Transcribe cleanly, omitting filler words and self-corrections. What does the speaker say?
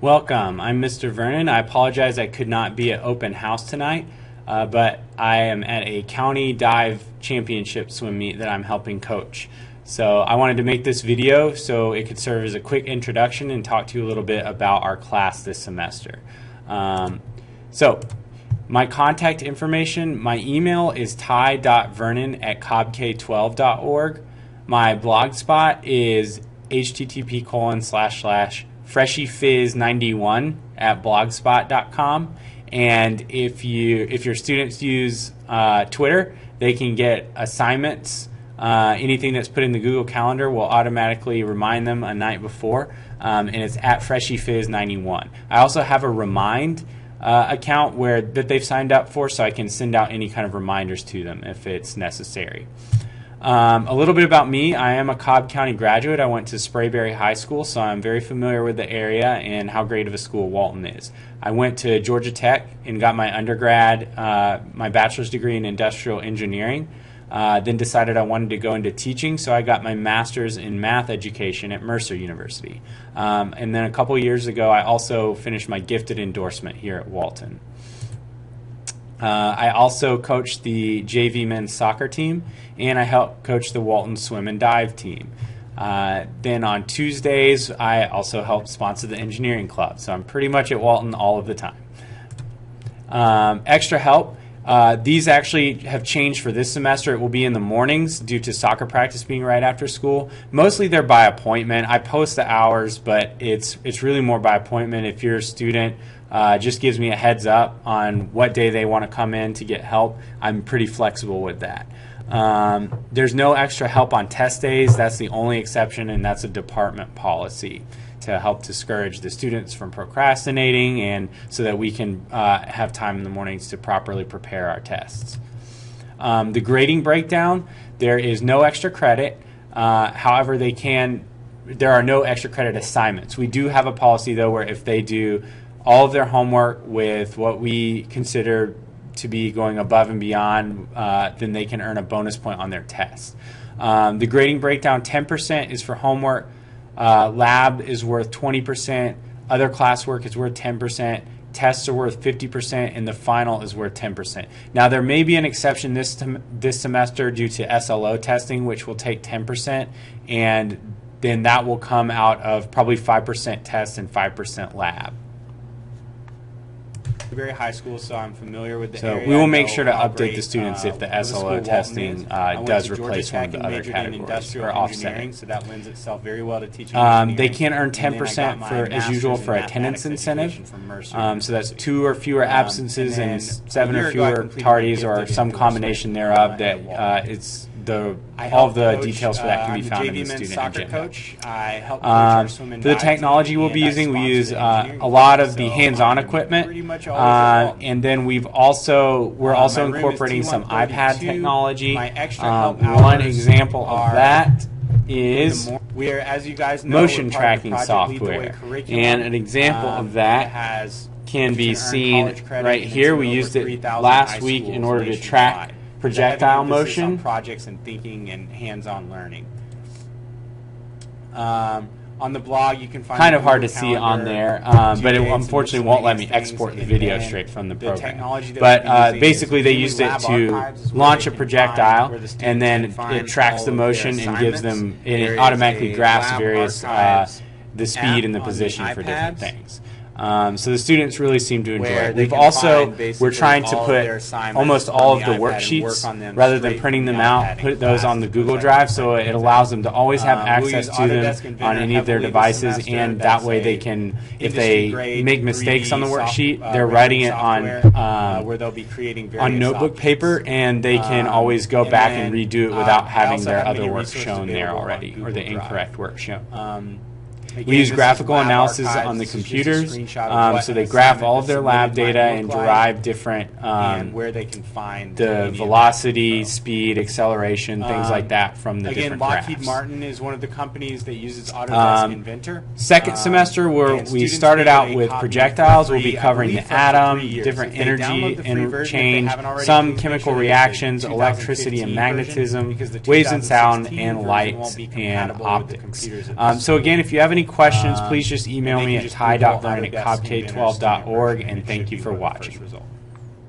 Welcome. I'm Mr. Vernon. I apologize I could not be at open house tonight, but I am at a county dive championship swim meet that I'm helping coach. So I wanted to make this video so it could serve as a quick introduction and talk to you a little bit about our class this semester. So my contact information, my email is ty.vernon@cobk12.org. My blog spot is http://freshyfizz91@blogspot.com, and if your students use Twitter, they can get assignments. Anything that's put in the Google Calendar will automatically remind them a night before, and it's at freshyfizz91. I also have a remind account that they've signed up for, so I can send out any kind of reminders to them if it's necessary. A little bit about me. I am a Cobb County graduate. I went to Sprayberry High School, so I'm very familiar with the area and how great of a school Walton is. I went to Georgia Tech and got my undergrad, my bachelor's degree in industrial engineering. Then decided I wanted to go into teaching, so I got my master's in math education at Mercer University. And then a couple years ago, I also finished my gifted endorsement here at Walton. I also coach the JV men's soccer team, and I help coach the Walton swim and dive team. Then on Tuesdays, I also help sponsor the engineering club, so I'm pretty much at Walton all of the time. Extra help. These actually have changed for this semester. It will be in the mornings due to soccer practice being right after school. Mostly they're by appointment. I post the hours, but it's really more by appointment. If you're a student, just gives me a heads up on what day they want to come in to get help. I'm pretty flexible with that. There's no extra help on test days. That's the only exception, and that's a department policy to help discourage the students from procrastinating, and so that we can have time in the mornings to properly prepare our tests. The grading breakdown, there is no extra credit. However, there are no extra credit assignments. We do have a policy, though, where if they do all of their homework with what we consider to be going above and beyond, then they can earn a bonus point on their test. The grading breakdown, 10% is for homework. Lab is worth 20%, other classwork is worth 10%, tests are worth 50%, and the final is worth 10%. Now there may be an exception this semester due to SLO testing, which will take 10%, and then that will come out of probably 5% test and 5% lab. Very high school, so I'm familiar with the area. We will make sure to update the students if the SLO testing does replace one of the other categories or offsetting. So that lends itself very well to teaching. They can earn 10% as usual for attendance incentive. So that's 2 or fewer absences and 7 or fewer tardies, or some combination thereof. That it's all of the details for that can be found in the student agenda. For the technology we'll be using, we use a lot of the hands-on equipment, and then we're also incorporating some iPad technology. One example of that is motion tracking software, and an example of that can be seen right here. We used it last week in order to track projectile motion. Projects and thinking and hands-on learning. On the blog, you can find kind of hard to see on there, but it unfortunately won't let me export the video straight from the program. But basically, they used it to launch a projectile, and then it tracks the motion and gives them. It automatically graphs various the speed and the position for different things. So the students really seem to enjoy it. We're trying to put almost all of the worksheets, rather than printing them out, put those on the Google Drive, so it allows them to always have access to them on any of their devices, and that way they can, if they make mistakes on the worksheet, they're writing it on notebook paper, and they can always go back and redo it without having their other work shown there already, or the incorrect work shown. We use graphical analysis on the computers, so they graph all of their lab data and derive different where they can find the velocity, speed, acceleration, things like that from the different graphs. Lockheed Martin is one of the companies that uses Autodesk Inventor. Second semester, where we started out with projectiles, we'll be covering the atom, different energy interchange, some chemical reactions, electricity and magnetism, waves and sound, and lights and optics. So again, if you have any any questions, please just email and they me can at just Google how to best ty.learn@cobk12.org, and thank you for watching. Result.